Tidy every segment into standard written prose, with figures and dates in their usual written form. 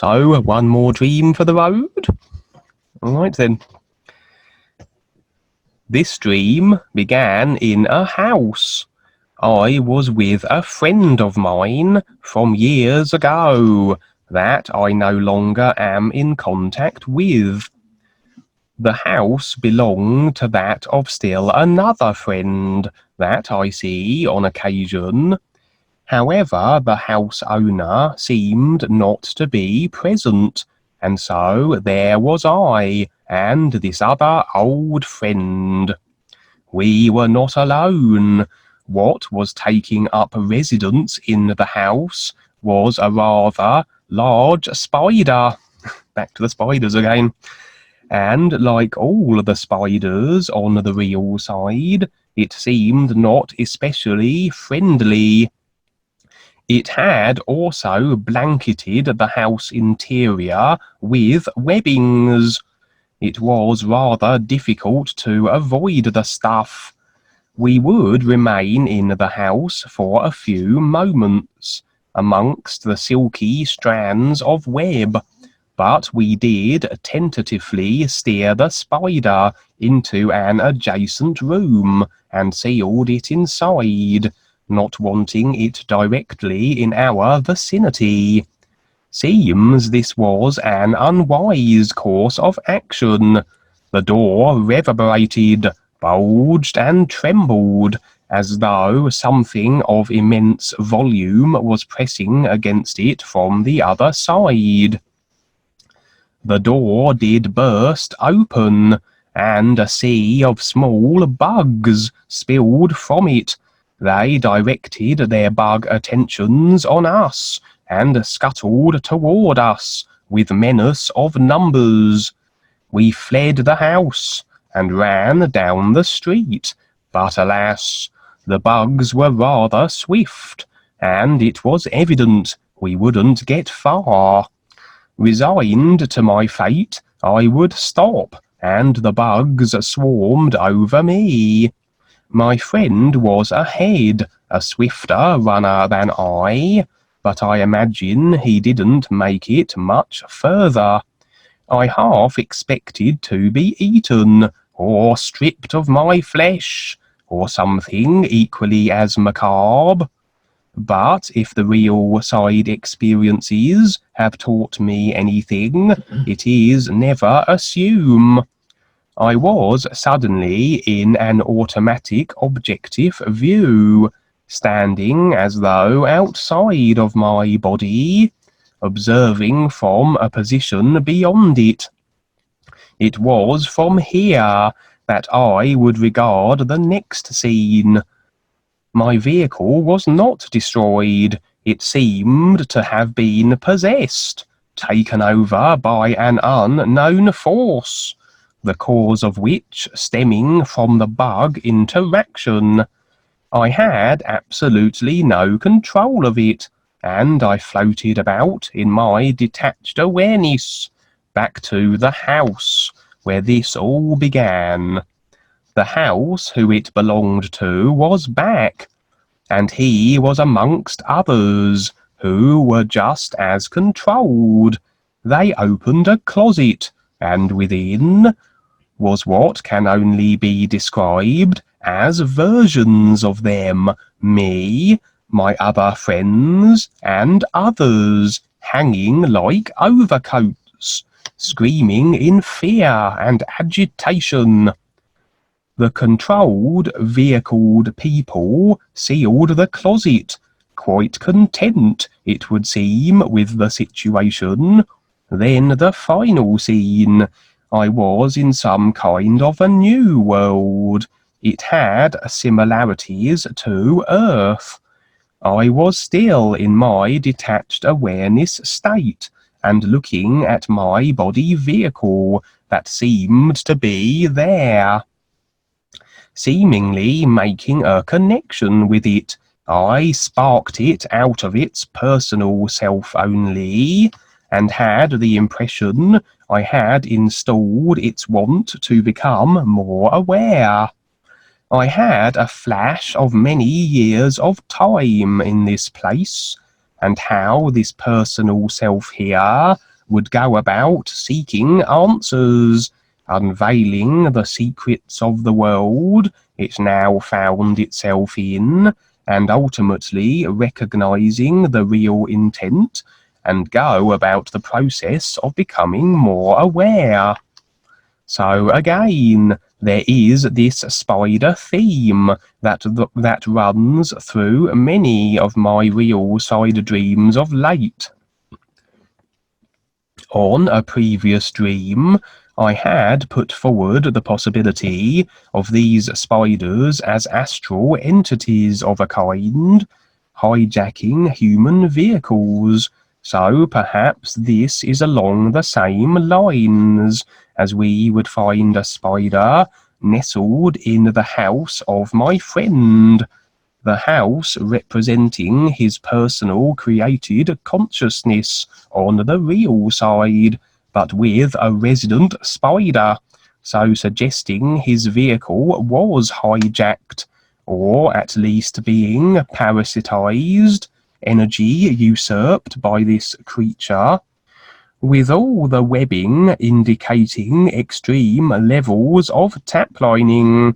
So, one more dream for the road? Alright then. This dream began in a house. I was with a friend of mine from years ago that I no longer am in contact with. The house belonged to that of still another friend that I see on occasion. However, the house owner seemed not to be present, and so there was I and this other old friend. We were not alone. What was taking up residence in the house was a rather large spider. Back to the spiders again. And like all the spiders on the real side, it seemed not especially friendly. It had also blanketed the house interior with webbings. It was rather difficult to avoid the stuff. We would remain in the house for a few moments, amongst the silky strands of web, but we did tentatively steer the spider into an adjacent room and sealed it inside, not wanting it directly in our vicinity. Seems this was an unwise course of action. The door reverberated, bulged and trembled, as though something of immense volume was pressing against it from the other side. The door did burst open, and a sea of small bugs spilled from it. They directed their bug attentions on us, and scuttled toward us with menace of numbers. We fled the house, and ran down the street, but alas, the bugs were rather swift, and it was evident we wouldn't get far. Resigned to my fate, I would stop, and the bugs swarmed over me. My friend was ahead, a swifter runner than I, but I imagine he didn't make it much further. I half expected to be eaten, or stripped of my flesh, or something equally as macabre. But if the real side experiences have taught me anything, it is never assume. I was suddenly in an automatic objective view, standing as though outside of my body, observing from a position beyond it. It was from here that I would regard the next scene. My vehicle was not destroyed. It seemed to have been possessed, taken over by an unknown force, the cause of which stemming from the bug interaction. I had absolutely no control of it, and I floated about in my detached awareness, back to the house where this all began. The house who it belonged to was back, and he was amongst others who were just as controlled. They opened a closet, and within was what can only be described as versions of them, me, my other friends, and others, hanging like overcoats, screaming in fear and agitation. The controlled, vehicled people sealed the closet, quite content, it would seem, with the situation. Then the final scene. I was in some kind of a new world. It had similarities to Earth. I was still in my detached awareness state, and looking at my body vehicle that seemed to be there. Seemingly making a connection with it, I sparked it out of its personal self only, and had the impression I had installed its want to become more aware. I had a flash of many years of time in this place, and how this personal self here would go about seeking answers, unveiling the secrets of the world it now found itself in, and ultimately recognizing the real intent, and go about the process of becoming more aware. So again, there is this spider theme that runs through many of my real side dreams of late. On a previous dream, I had put forward the possibility of these spiders as astral entities of a kind, hijacking human vehicles, so perhaps this is along the same lines, as we would find a spider nestled in the house of my friend, the house representing his personal created consciousness on the real side, but with a resident spider, so suggesting his vehicle was hijacked, or at least being parasitized, energy usurped by this creature, with all the webbing indicating extreme levels of taplining,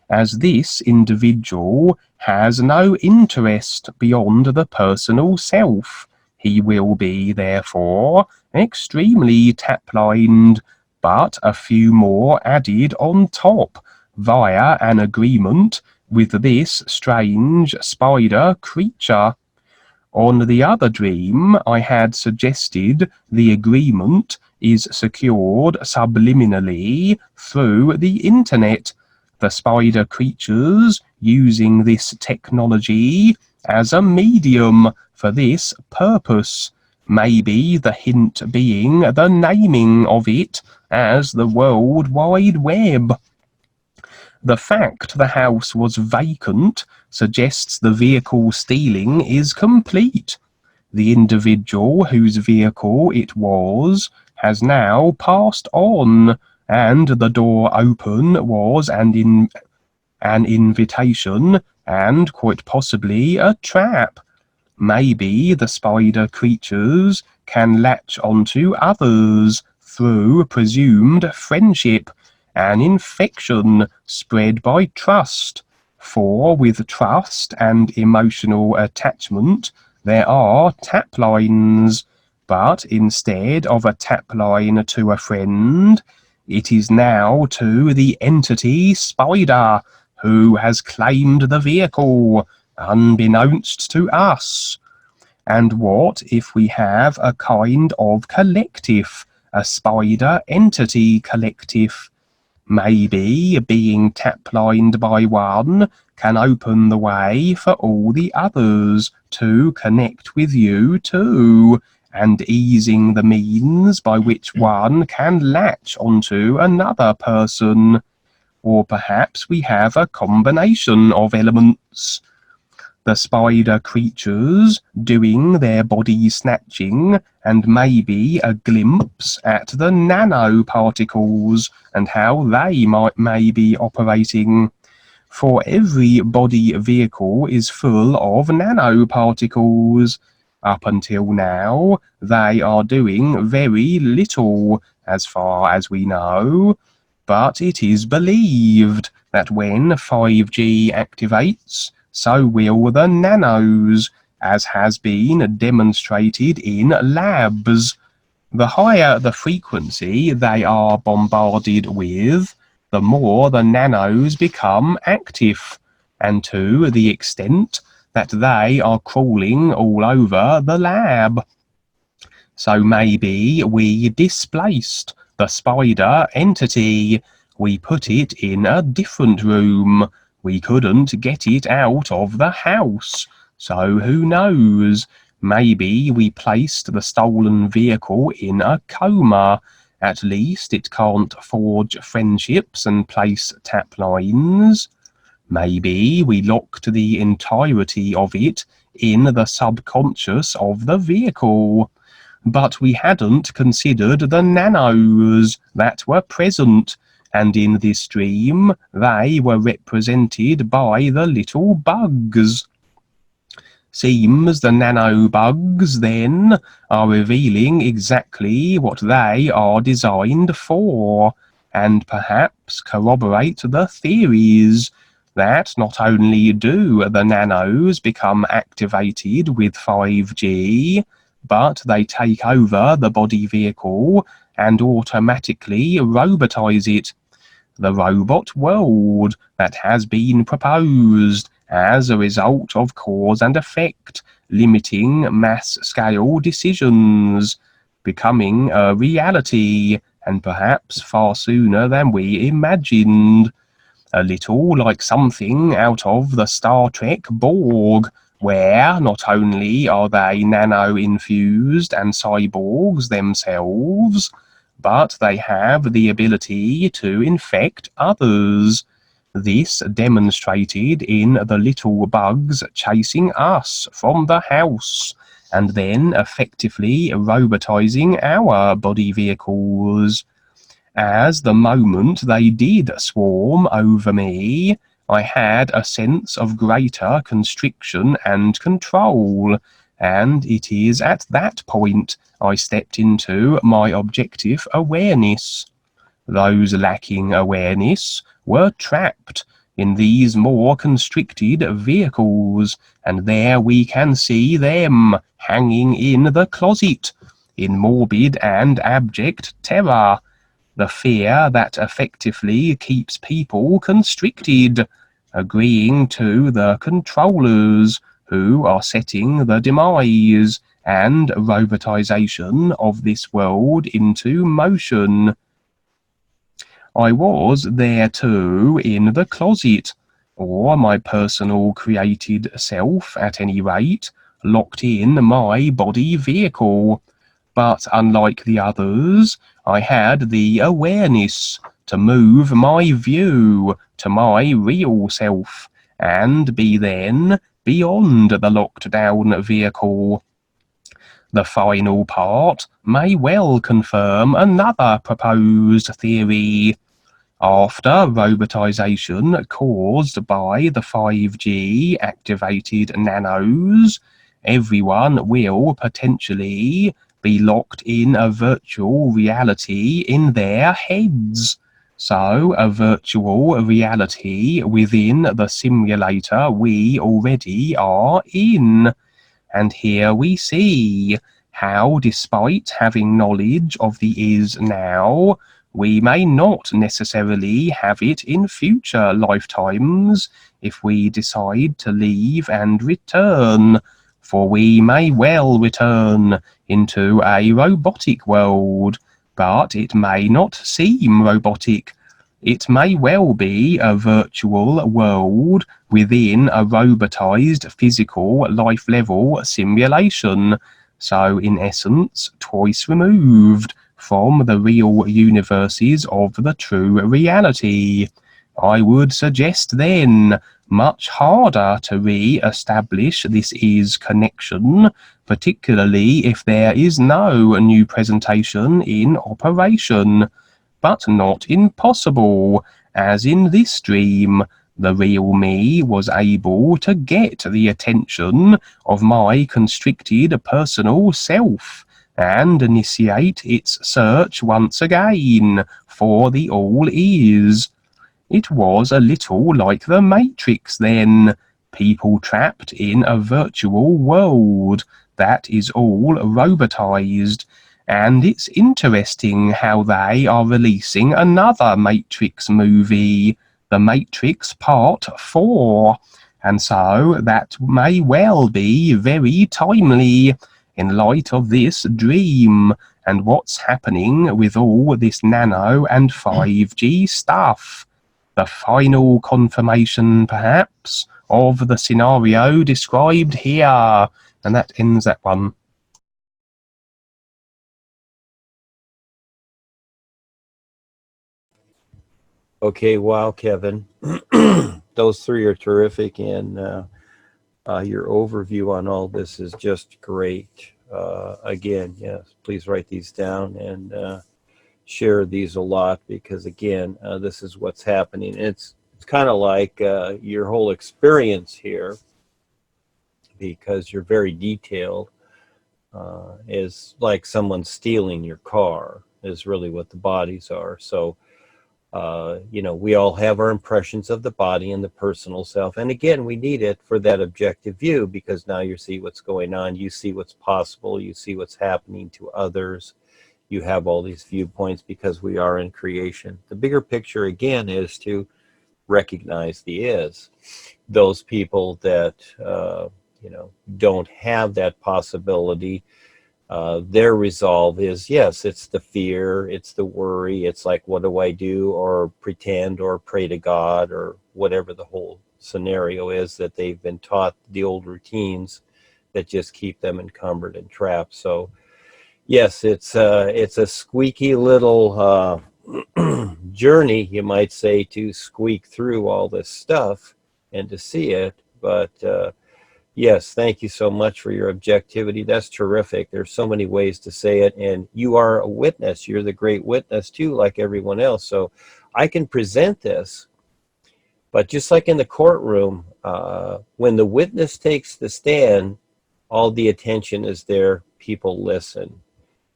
as this individual has no interest beyond the personal self. He will be, therefore, extremely taplined, but a few more added on top, via an agreement with this strange spider creature. On the other dream, I had suggested the agreement is secured subliminally through the internet, the spider creatures using this technology as a medium for this purpose, maybe the hint being the naming of it as the World Wide Web. The fact the house was vacant suggests the vehicle stealing is complete. The individual whose vehicle it was has now passed on, and the door open was an invitation, and quite possibly a trap. Maybe the spider creatures can latch onto others through presumed friendship, an infection spread by trust, for with trust and emotional attachment there are tap lines, but instead of a tap line to a friend, it is now to the entity spider, who has claimed the vehicle, unbeknownst to us. And what if we have a kind of collective, a spider entity collective? Maybe being tap-lined by one can open the way for all the others to connect with you too, and easing the means by which one can latch onto another person. Or perhaps we have a combination of elements. The spider creatures doing their body snatching, and maybe a glimpse at the nanoparticles and how they may be operating. For every body vehicle is full of nanoparticles. Up until now, they are doing very little, as far as we know, but it is believed that when 5G activates, so will the nanos, as has been demonstrated in labs. The higher the frequency they are bombarded with, the more the nanos become active, and to the extent that they are crawling all over the lab. So maybe we displaced the spider entity. We put it in a different room. We couldn't get it out of the house. So who knows? Maybe we placed the stolen vehicle in a coma. At least it can't forge friendships and place tap lines. Maybe we locked the entirety of it in the subconscious of the vehicle. But we hadn't considered the nanos that were present, and in this dream they were represented by the little bugs. Seems the nanobugs, then, are revealing exactly what they are designed for, and perhaps corroborate the theories that not only do the nanos become activated with 5G, but they take over the body vehicle and automatically robotize it. The robot world that has been proposed as a result of cause and effect, limiting mass-scale decisions, becoming a reality, and perhaps far sooner than we imagined. A little like something out of the Star Trek Borg, where not only are they nano-infused and cyborgs themselves, but they have the ability to infect others. This demonstrated in the little bugs chasing us from the house, and then effectively robotizing our body vehicles. As the moment they did swarm over me, I had a sense of greater constriction and control, and it is at that point I stepped into my objective awareness. Those lacking awareness were trapped in these more constricted vehicles, and there we can see them hanging in the closet, in morbid and abject terror. The fear that effectively keeps people constricted, agreeing to the controllers who are setting the demise and robotization of this world into motion. I was there too, in the closet, or my personal created self at any rate, locked in my body vehicle. But unlike the others, I had the awareness to move my view to my real self, and be then beyond the locked down vehicle. The final part may well confirm another proposed theory. After robotization caused by the 5G activated nanos, everyone will potentially be locked in a virtual reality in their heads. So, a virtual reality within the simulator we already are in. And here we see how, despite having knowledge of the is now, we may not necessarily have it in future lifetimes if we decide to leave and return, for we may well return into a robotic world, but it may not seem robotic. It may well be a virtual world within a robotized physical life-level simulation, so in essence twice removed from the real universes of the true reality. I would suggest then much harder to re-establish this is connection, particularly if there is no new presentation in operation, but not impossible, as in this dream, the real me was able to get the attention of my constricted personal self, and initiate its search once again for the all is. It was a little like the Matrix then, people trapped in a virtual world that is all robotized, and it's interesting how they are releasing another Matrix movie, The Matrix Part 4, and so that may well be very timely in light of this dream and what's happening with all this nano and 5G stuff. The final confirmation, perhaps, of the scenario described here. And that ends that one. Okay, wow, Kevin. Those three are terrific, and your overview on all this is just great. Again, yes, please write these down and share these a lot, because again, this is what's happening. It's kind of like your whole experience here, because you're very detailed. Is like someone stealing your car is really what the bodies are. So, you know, we all have our impressions of the body and the personal self. And again, we need it for that objective view, because now you see what's going on, you see what's possible, you see what's happening to others. You have all these viewpoints because we are in creation. The bigger picture, again, is to recognize the is. Those people that, you know, don't have that possibility, their resolve is, yes, it's the fear, it's the worry, it's like, what do I do, or pretend, or pray to God, or whatever the whole scenario is that they've been taught, the old routines that just keep them encumbered and trapped. So yes, it's a squeaky little journey, you might say, to squeak through all this stuff and to see it. But yes, thank you so much for your objectivity. That's terrific. There's so many ways to say it, and you are a witness. You're the great witness too, like everyone else. So I can present this, but just like in the courtroom, when the witness takes the stand, all the attention is there. People listen.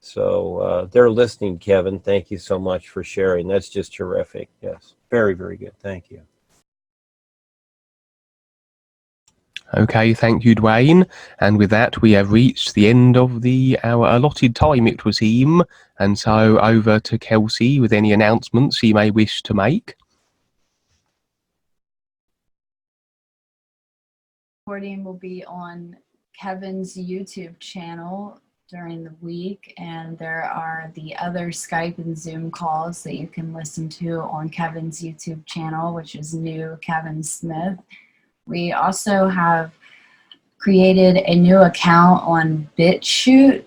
So they're listening, Kevin. Thank you so much for sharing. That's just terrific. Yes, very, very good. Thank you. Okay, thank you, Dwayne. And with that, we have reached the end of our allotted time, it would seem. And so over to Kelsey with any announcements she may wish to make. Recording will be on Kevin's YouTube channel during the week, and there are the other Skype and Zoom calls that you can listen to on Kevin's YouTube channel, which is New Kevin Smith. We also have created a new account on BitChute.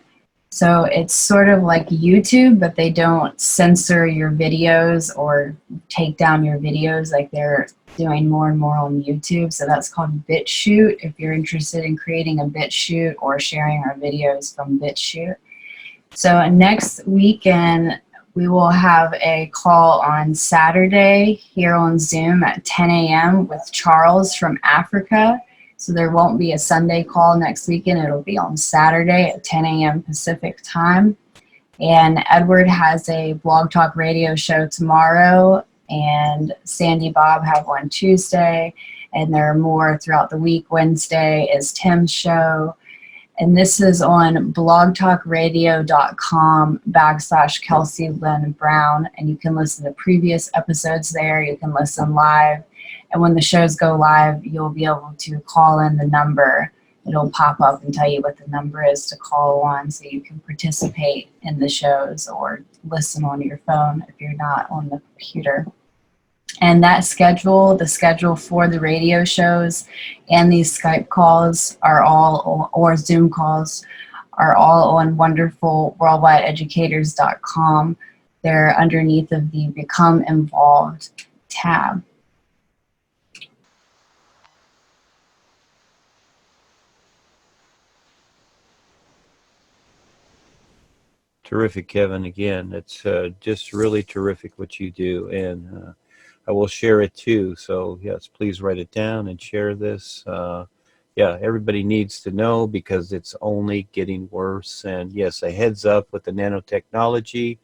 So it's sort of like YouTube, but they don't censor your videos or take down your videos like they're doing more and more on YouTube. So that's called BitChute if you're interested in creating a BitChute or sharing our videos from BitChute. So next weekend, we will have a call on Saturday here on Zoom at 10 a.m. with Charles from Africa. So there won't be a Sunday call next weekend. It'll be on Saturday at 10 a.m. Pacific time. And Edward has a Blog Talk radio show tomorrow, and Sandy Bob have one Tuesday, and there are more throughout the week. Wednesday is Tim's show. And this is on blogtalkradio.com/Kelsey Lynn Brown. And you can listen to previous episodes there. You can listen live. And when the shows go live, you'll be able to call in the number. It'll pop up and tell you what the number is to call on, so you can participate in the shows or listen on your phone if you're not on the computer. And that schedule, the schedule for the radio shows and these Skype calls are all, or Zoom calls, are all on wonderfulworldwideeducators.com. They're underneath of the Become Involved tab. Terrific, Kevin. Again, it's just really terrific what you do, and I will share it too. So yes, please write it down and share this. Yeah, everybody needs to know because it's only getting worse. And yes, a heads up with the nanotechnology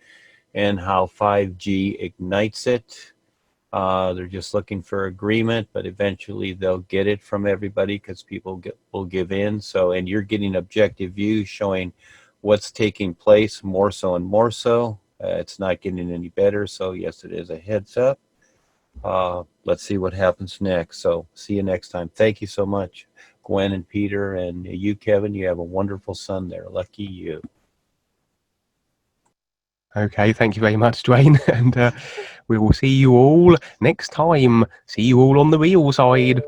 and how 5G ignites it. They're just looking for agreement, but eventually they'll get it from everybody because people will give in. So, and you're getting objective views showing what's taking place more so and more so. It's not getting any better. So yes, it is a heads up. Let's see what happens next. So see you next time. Thank you so much, Gwen and Peter, and you, Kevin. You have a wonderful son there. Lucky you. Okay, thank you very much, Dwayne. And we will see you all next time. See you all on the real side.